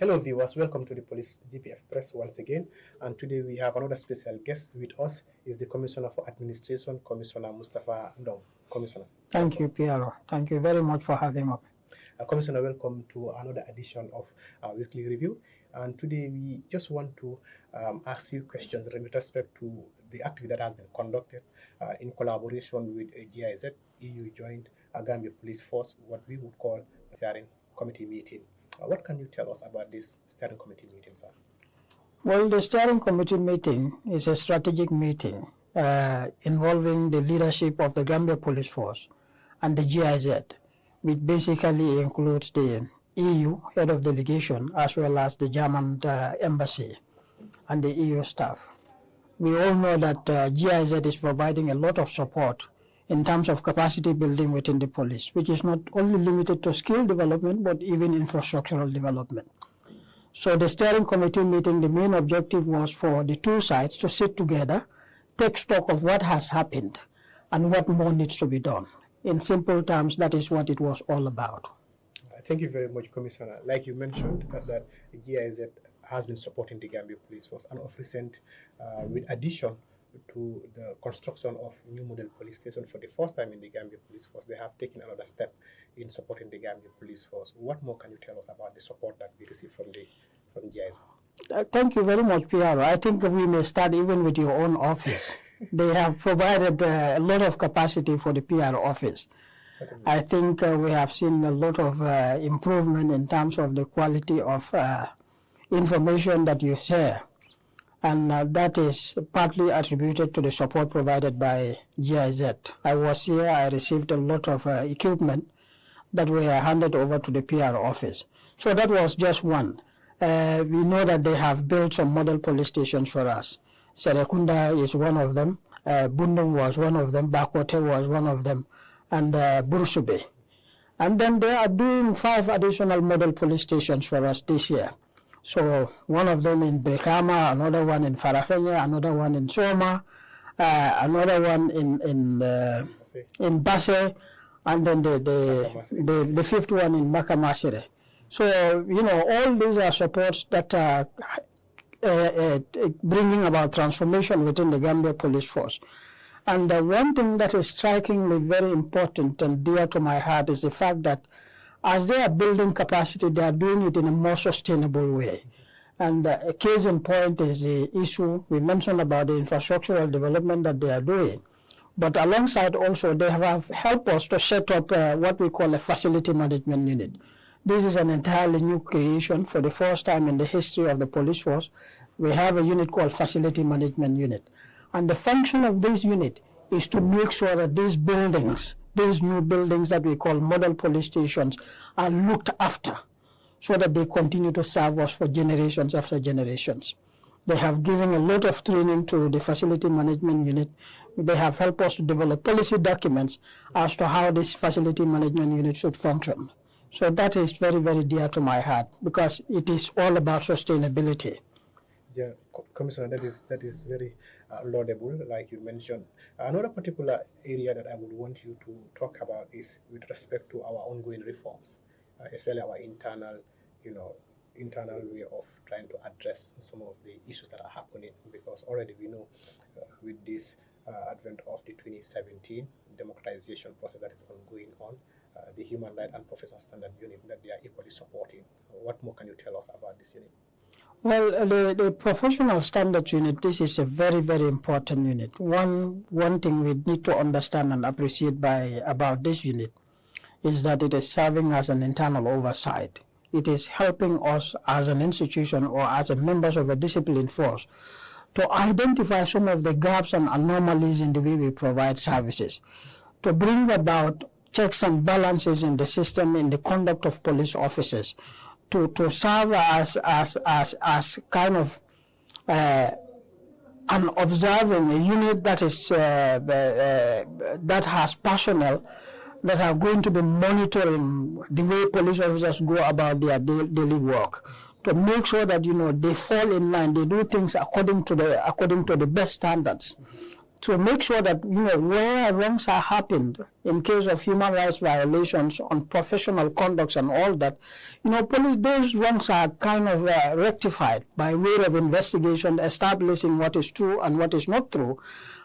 Hello viewers, welcome to the Police Gpf'S once again. And today we have another special guest with us, is the Commissioner for Administration, Commissioner Mustafa Ndong. Commissioner. Thank you, Piero. Thank you very much for having me. Commissioner, welcome to another edition of our weekly review. And today we just want to ask you questions with respect to the activity that has been conducted in collaboration with GIZ. EU joined a Gambia Police Force, what we would call a steering committee meeting. What can you tell us about this steering committee meeting, sir? Well, the steering committee meeting is a strategic meeting involving the leadership of the Gambia Police Force and the GIZ, which basically includes the EU head of delegation as well as the German embassy and the EU staff. We all know that GIZ is providing a lot of support in terms of capacity building within the police, which is not only limited to skill development, but even infrastructural development. So the steering committee meeting, the main objective was for the two sides to sit together, take stock of what has happened and what more needs to be done. In simple terms, that is what it was all about. Thank you very much, Commissioner. Like you mentioned, that GIZ has been supporting the Gambia Police Force, and of recent, with addition to the construction of new model police station for the first time in the Gambia Police Force, they have taken another step in supporting the Gambia Police Force. What more can you tell us about the support that we receive from GIZ? Thank you very much, Piero. I think we may start even with your own office. They have provided a lot of capacity for the PR office. Certainly. I think we have seen a lot of improvement in terms of the quality of information that you share. And that is partly attributed to the support provided by GIZ. I was here, I received a lot of equipment that were handed over to the PR office. So that was just one. We know that they have built some model police stations for us. Serekunda is one of them, Bundung was one of them, Bakote was one of them, and Bursube. And then they are doing 5 additional model police stations for us this year. So one of them in Brikama, another one in Farafenye, another one in Soma, another one in Basse, and then the 5th one in Makamasire. So, you know, all these are supports that are bringing about transformation within the Gambia Police Force. And one thing that is strikingly very important and dear to my heart is the fact that as they are building capacity, they are doing it in a more sustainable way. And a case in point is the issue we mentioned about the infrastructural development that they are doing. But alongside also, they have helped us to set up what we call a facility management unit. This is an entirely new creation for the first time in the history of the police force. We have a unit called facility management unit. And the function of this unit is to make sure that these buildings, these new buildings that we call model police stations, are looked after so that they continue to serve us for generations after generations. They have given a lot of training to the facility management unit. They have helped us to develop policy documents as to how this facility management unit should function. So that is very, very dear to my heart because it is all about sustainability. Yeah, Commissioner, that is very laudable, like you mentioned. Another particular area that I would want you to talk about is with respect to our ongoing reforms, especially our internal way of trying to address some of the issues that are happening. Because already we know with this advent of the 2017 democratization process that is ongoing on, the Human Rights and Professional Standard Unit that they are equally supporting. What more can you tell us about this unit? Well, the Professional Standards Unit, this is a very, very important unit. One thing we need to understand and appreciate about this unit is that it is serving as an internal oversight. It is helping us as an institution or as a members of a discipline force to identify some of the gaps and anomalies in the way we provide services, to bring about checks and balances in the system, in the conduct of police officers, to serve as kind of an observing a unit that is that has personnel that are going to be monitoring the way police officers go about their daily work, to make sure that they fall in line, they do things according to the best standards, to make sure that, where wrongs are happened in case of human rights violations on professional conducts and all that, police, those wrongs are kind of rectified by way of investigation, establishing what is true and what is not true.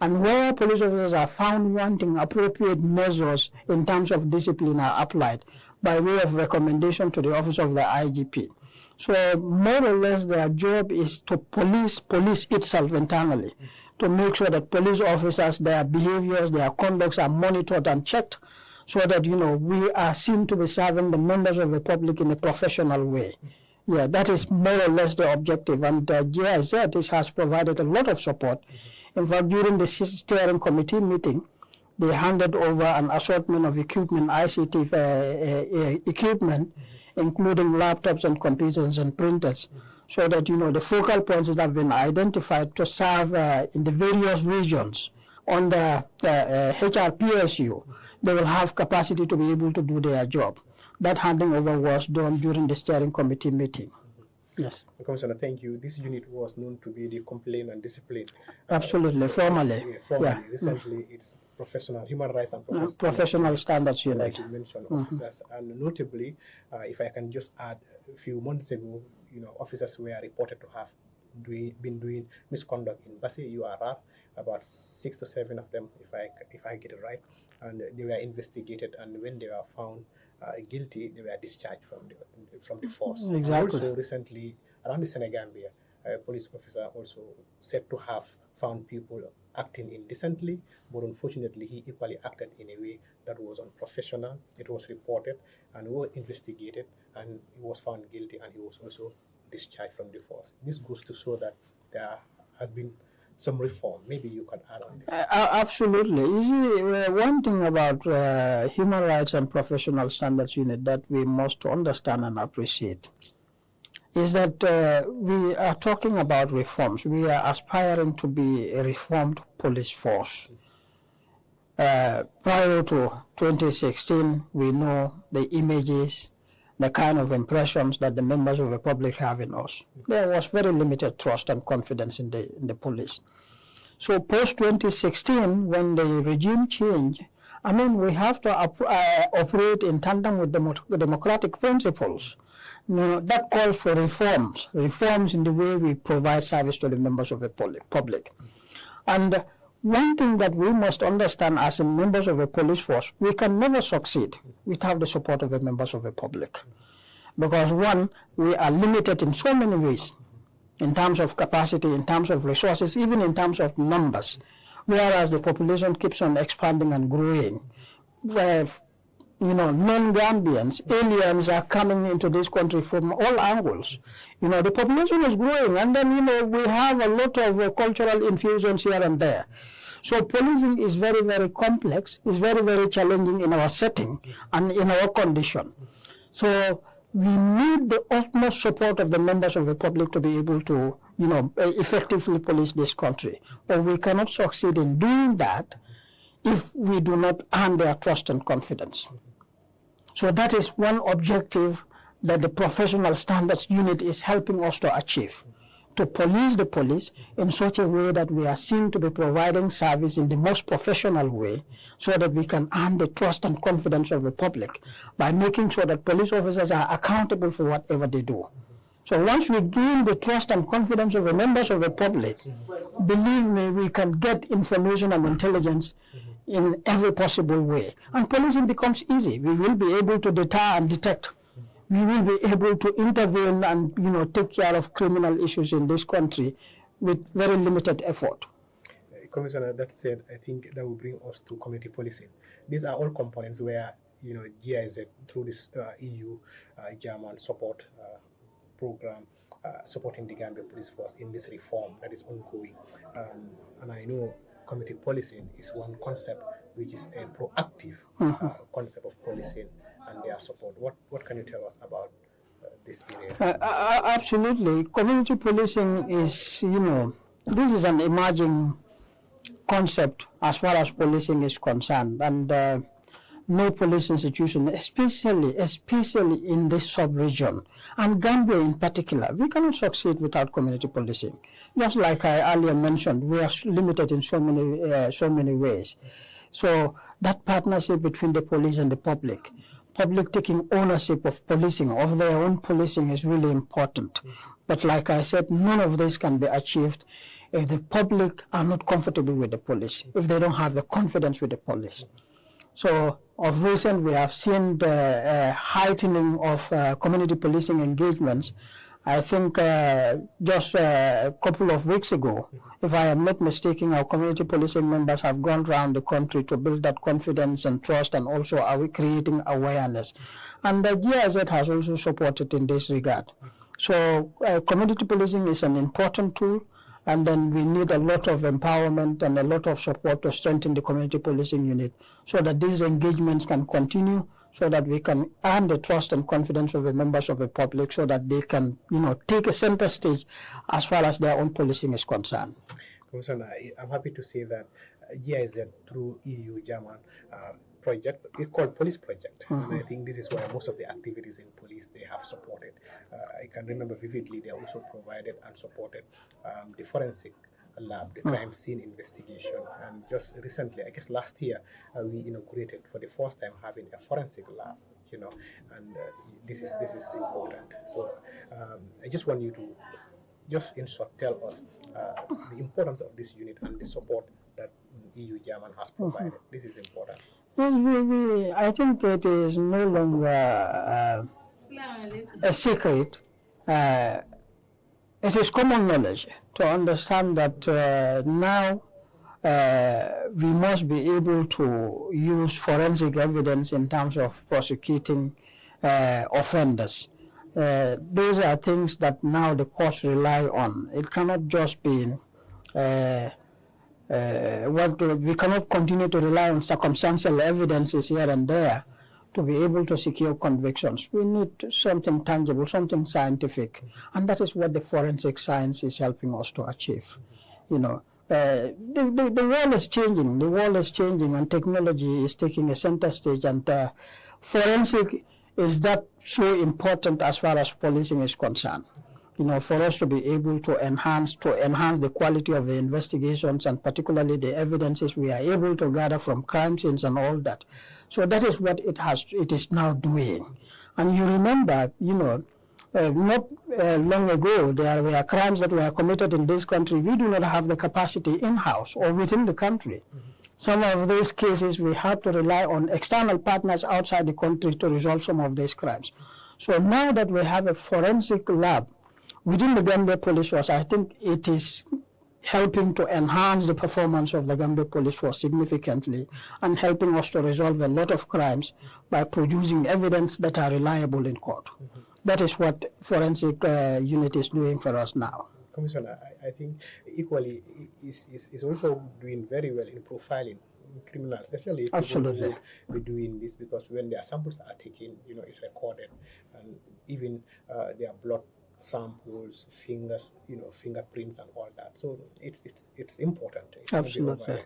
And where police officers are found wanting, appropriate measures in terms of discipline are applied by way of recommendation to the office of the IGP. So more or less their job is to police itself internally, to make sure that police officers, their behaviors, their conducts are monitored and checked so that, we are seen to be serving the members of the public in a professional way. Yeah, that is more or less the objective. And GIZ has provided a lot of support. In fact, during the steering committee meeting, they handed over an assortment of equipment, ICT equipment, including laptops and computers and printers, so that, the focal points that have been identified to serve in the various regions on the HRPSU, they will have capacity to be able to do their job. That handing over was done during the steering committee meeting. Yes. Commissioner, thank you. This unit was known to be the complaint and discipline. Absolutely, formally. Yeah. Recently, it's professional, human rights and professional standards unit. Like you mentioned, officers. And notably, if I can just add, a few months ago, officers were reported to have been doing misconduct in Basi URR, about 6 to 7 of them, if I get it right. And they were investigated, and when they were found guilty, they were discharged from the force. Exactly. Also, recently, around the Senegambia, a police officer also said to have found people acting indecently, but unfortunately, he equally acted in a way that was unprofessional. It was reported and was investigated, and he was found guilty, and he was also discharged from the force. This goes to show that there has been some reform. Maybe you can add on this. Absolutely. You see, one thing about Human Rights and Professional Standards Unit that we must understand and appreciate is that we are talking about reforms. We are aspiring to be a reformed police force. Prior to 2016, we know the images, the kind of impressions that the members of the public have in us. There was very limited trust and confidence in the police. So post-2016, when the regime changed, we have to operate in tandem with democratic principles. That calls for reforms in the way we provide service to the members of the public. And one thing that we must understand as members of a police force, we can never succeed without the support of the members of the public. Because one, we are limited in so many ways, in terms of capacity, in terms of resources, even in terms of numbers, whereas the population keeps on expanding and growing. Where, non-Gambians, aliens are coming into this country from all angles. The population is growing, and then, we have a lot of cultural infusions here and there. So policing is very, very complex, is very, very challenging in our setting and in our condition. So we need the utmost support of the members of the public to be able to, effectively police this country. But we cannot succeed in doing that if we do not earn their trust and confidence. So that is one objective that the Professional Standards Unit is helping us to achieve, to police the police in such a way that we are seen to be providing service in the most professional way, so that we can earn the trust and confidence of the public by making sure that police officers are accountable for whatever they do. So once we gain the trust and confidence of the members of the public, believe me, we can get information and intelligence in every possible way. And policing becomes easy. We will be able to deter and detect. We will be able to intervene and, take care of criminal issues in this country with very limited effort. Commissioner, that said, I think that will bring us to community policing. These are all components where, GIZ, through this EU German support program, supporting the Gambia Police Force in this reform that is ongoing. And I know community policing is one concept which is a proactive concept of policing and their support. What can you tell us about this area? Absolutely. Community policing is, this is an emerging concept as far as policing is concerned. And no police institution, especially in this sub-region, and Gambia in particular. We cannot succeed without community policing. Just like I earlier mentioned, we are limited in so many ways. So that partnership between the police and the public taking ownership of policing, of their own policing, is really important. But like I said, none of this can be achieved if the public are not comfortable with the police, if they don't have the confidence with the police. So of recent, we have seen the heightening of community policing engagements. I think just a couple of weeks ago, if I am not mistaken, our community policing members have gone around the country to build that confidence and trust, and also are we creating awareness. And the GIZ has also supported in this regard. So community policing is an important tool, and then we need a lot of empowerment and a lot of support to strengthen the community policing unit so that these engagements can continue, so that we can earn the trust and confidence of the members of the public, so that they can, take a center stage as far as their own policing is concerned. Commissioner, I'm happy to say that GIZ, through EU German project, it's called Police Project, and I think this is where most of the activities in police they have supported. I can remember vividly they also provided and supported the forensic lab, the crime scene investigation, and just recently, I guess last year, we inaugurated for the first time having a forensic lab, and this is important. So I just want you to just in short tell us the importance of this unit and the support that EU German has provided. This is important. Well, I think it is no longer a secret. It is common knowledge to understand that now we must be able to use forensic evidence in terms of prosecuting offenders. Those are things that now the courts rely on. It cannot just be we cannot continue to rely on circumstantial evidences here and there to be able to secure convictions. We need something tangible, something scientific, and that is what the forensic science is helping us to achieve. The world is changing. The world is changing, and technology is taking a center stage. And forensic is that so important as far as policing is concerned. For us to be able to enhance the quality of the investigations, and particularly the evidences we are able to gather from crime scenes and all that. So that is what it is now doing. And you remember, not long ago, there were crimes that were committed in this country. We do not have the capacity in-house or within the country. Some of these cases, we have to rely on external partners outside the country to resolve some of these crimes. So now that we have a forensic lab within the Gambia Police Force, I think it is helping to enhance the performance of the Gambia Police Force significantly, and helping us to resolve a lot of crimes by producing evidence that are reliable in court. That is what forensic unit is doing for us now. Commissioner, I think equally is also doing very well in profiling criminals, especially if Absolutely. We're doing this, because when their samples are taken, it's recorded, and even their blood samples, fingers, fingerprints and all that. So it's important. It Absolutely.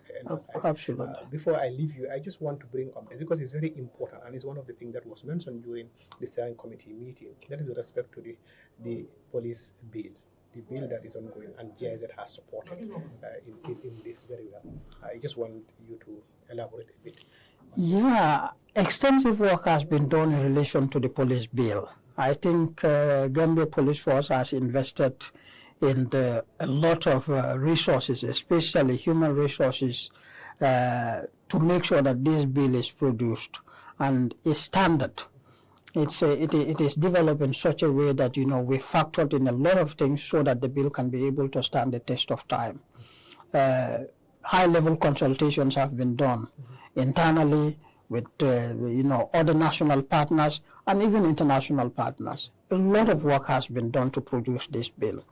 Absolutely. Before I leave you, I just want to bring up this because it's very important, and it's one of the things that was mentioned during the steering committee meeting. That is with respect to the police bill. The bill that is ongoing, and GIZ has supported in this very well. I just want you to elaborate a bit. Yeah, extensive work has been done in relation to the police bill. I think Gambia Police Force has invested in a lot of resources, especially human resources, to make sure that this bill is produced and is standard. It is developed in such a way that we factored in a lot of things so that the bill can be able to stand the test of time. High-level consultations have been done internally with other national partners and even international partners. A lot of work has been done to produce this bill.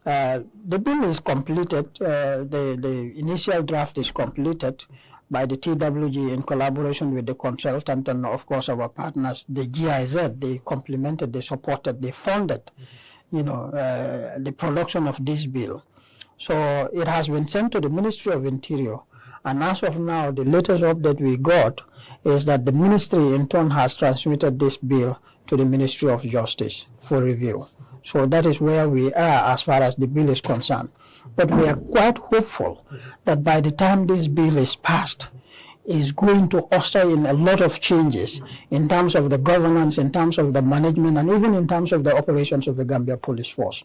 The bill is completed. The initial draft is completed by the TWG in collaboration with the consultant and, of course, our partners, the GIZ. They complemented, they supported, they funded, the production of this bill. So it has been sent to the Ministry of Interior, And as of now, the latest update we got is that the ministry in turn has transmitted this bill to the Ministry of Justice for review. So that is where we are as far as the bill is concerned. But we are quite hopeful that by the time this bill is passed, is going to usher in a lot of changes in terms of the governance, in terms of the management, and even in terms of the operations of the Gambia Police Force.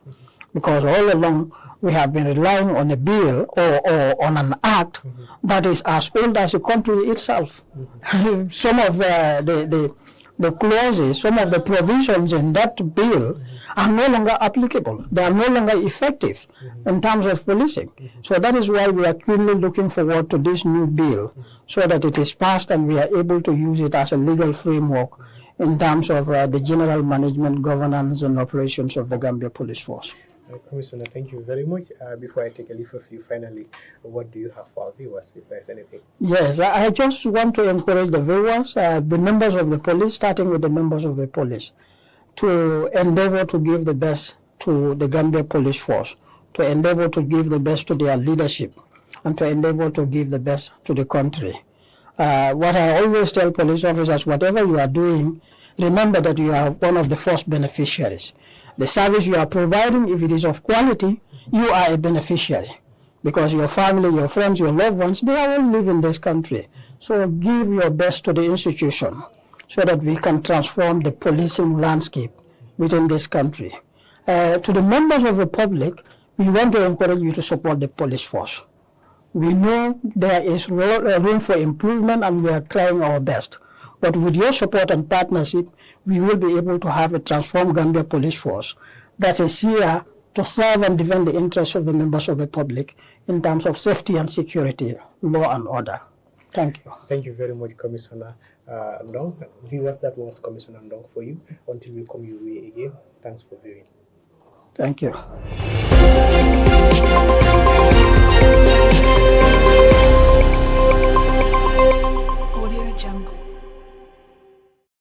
Because all along we have been relying on a bill or on an act that is as old as the country itself. Some of the clauses, some of the provisions in that bill are no longer applicable. They are no longer effective in terms of policing. So that is why we are keenly looking forward to this new bill so that it is passed and we are able to use it as a legal framework in terms of the general management, governance, and operations of the Gambia Police Force. Commissioner, thank you very much. Before I take a leave of you, finally, what do you have for our viewers, if there's anything? Yes, I just want to encourage the viewers, the members of the police, starting with the members of the police, to endeavor to give the best to the Gambia Police Force, to endeavor to give the best to their leadership, and to endeavor to give the best to the country. What I always tell police officers, whatever you are doing, remember that you are one of the first beneficiaries. The service you are providing, if it is of quality, you are a beneficiary. Because your family, your friends, your loved ones, they all live in this country. So give your best to the institution so that we can transform the policing landscape within this country. To the members of the public, we want to encourage you to support the police force. We know there is room for improvement and we are trying our best. But with your support and partnership, we will be able to have a transformed Gambia Police Force that is here to serve and defend the interests of the members of the public in terms of safety and security, law and order. Thank you. Thank you very much, Commissioner Ndong. Viewers, that was Commissioner Ndong for you. Until we come your way again, thanks for viewing. Thank you. Audio Jungle.